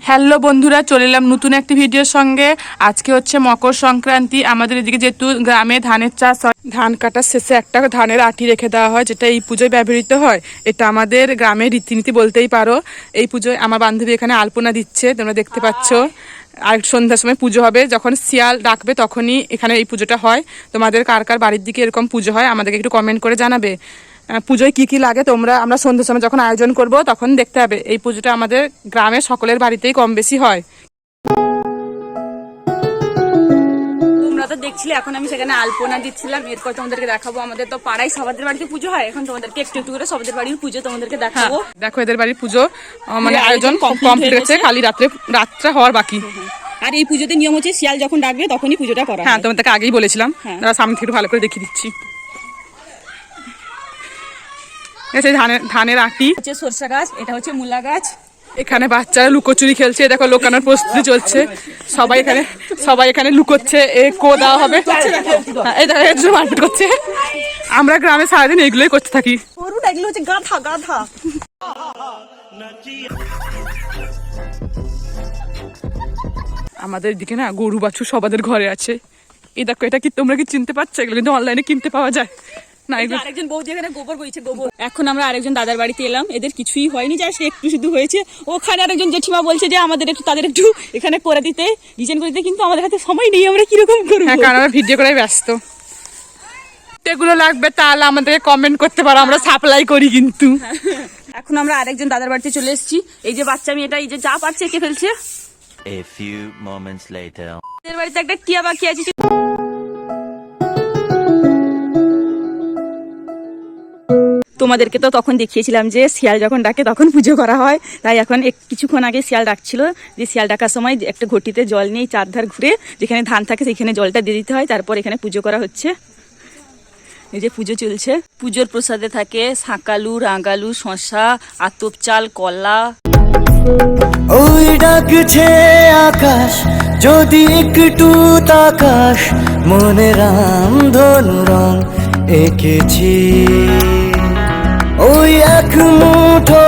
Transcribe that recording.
Hello বন্ধুরা, চলে এলাম নতুন একটি ভিডিওর সঙ্গে। আজকে হচ্ছে মকর সংক্রান্তি। আমাদের এদিকে যেহেতু গ্রামে ধানের চাষ হয়, ধান কাটার শেষে একটা ধানের আটি রেখে দেওয়া হয়, যেটা এই পুজোয় ব্যবহৃত হয়। এটা আমাদের গ্রামের রীতিনীতি বলতেই পারো। এই পুজোয় আমার বান্ধবী এখানে আলপনা দিচ্ছে, তোমরা দেখতে পাচ্ছ। আর সন্ধ্যার সময় পুজো হবে, যখন শিয়াল ডাকবে তখনই এখানে এই পুজোটা হয়। তোমাদের কার কার বাড়ির দিকে এরকম পুজো হয় আমাদেরকে একটু কমেন্ট করে জানাবে। পুজোয় কি কি লাগে আমরা সন্ধ্যার সময় যখন আয়োজন করব তখন দেখতে হবে। এই পুজোটা আমাদের গ্রামের সকলের বাড়িতেই কম বেশি হয়। তোমরা তো দেখছিলে, এখন আমি সেখানে আলপনা দিচ্ছিলাম। এরপর তোমাদেরকে দেখাবো, আমাদের তো পাড়ায় সবাদের বাড়িতে পুজো হয়। এখন তোমাদেরকে একটু একটু করে সবাদের বাড়ির পুজো তোমাদেরকে দেখাবো। দেখো এদের বাড়ির পুজো মানে আয়োজন কমপ্লিট হয়েছে, খালি রাত্রে হওয়ার বাকি। আর এই পুজোতে নিয়ম হচ্ছে শিয়াল যখন ডাকবে তখনই পুজোটা করা হয়। হ্যাঁ, তোমাদেরকে আগেই বলেছিলাম। সামনে থেকে ভালো করে দেখিয়ে দিচ্ছি। ধানের আটি হচ্ছে সরষা গাছ, এটা হচ্ছে মূলা গাছ। এখানে বাচ্চারা লুকোচুরি খেলছে, দেখো লোকানোর প্রস্তুতি চলছে। সবাই এখানে লুকোচ্ছে। দেওয়া হবে, এই দেখো একজন মারপিট করছে। আমরা গ্রামে সারাদিন এগুলোই করতে থাকি। এগুলো হচ্ছে গাধা গাধা। আমাদের দিকে না গরু বাছুর সবাদের ঘরে আছে। এই দেখো, এটা কি তোমরা কি চিনতে পারছো? এগুলো কিন্তু অনলাইনে কিনতে পাওয়া যায় না। আরেকজন বৌদি এখানে গোবর বইছে, গোবর। এখন আমরা আরেকজন দাদার বাড়িতে এলাম, এদের কিছুই হয়নি, জাস্ট একটু শুধু হয়েছে। ওখানে আরেকজন জেঠিমা বলছে যে আমাদের একটু তাদের একটু এখানে করে দিতে, ডিজাইন করে দিতে, কিন্তু আমাদের হাতে সময় নেই, আমরা কিরকম করবো। হ্যাঁ, কারণ আমরা ভিডিও করে ব্যস্ত। এগুলো লাগবে তাহলে আমাদেরকে কমেন্ট করতে পারো, আমরা সাপ্লাই করি কিন্তু। এখন আমরা আরেকজন দাদার বাড়িতে চলে এসেছি। এই যে বাচ্চা মেয়েটা এই যে যা পারছে এঁকে ফেলছে। A few moments later. এদের বাড়িতে একটা টিয়া পাখি আছে। তোমাদেরকে তো তখন দেখিয়েছিলাম যে শিয়াল যখন ডাকে তখন পুজো করা হয়। তাই এখন কিছুক্ষণ আগে শিয়াল ডাকছিল, যে শিয়াল ডাকার সময় একটা ঘটিতে জল নিয়ে চারধার ঘুরে যেখানে ধান থাকে সেখানে জলটা দিয়ে দিতে হয়। তারপর এখানে পুজো করা হচ্ছে। এই যে পুজো চলছে। পুজোর প্রসাদে থাকে শাঁকালু, রাঙালু, শশা, আতপ চাল, কলা। ওই ডাকছে আকাশ, যদি একটু তাকাস, মনে রাম ধনু রং এঁকেছি। ওই এক মুঠো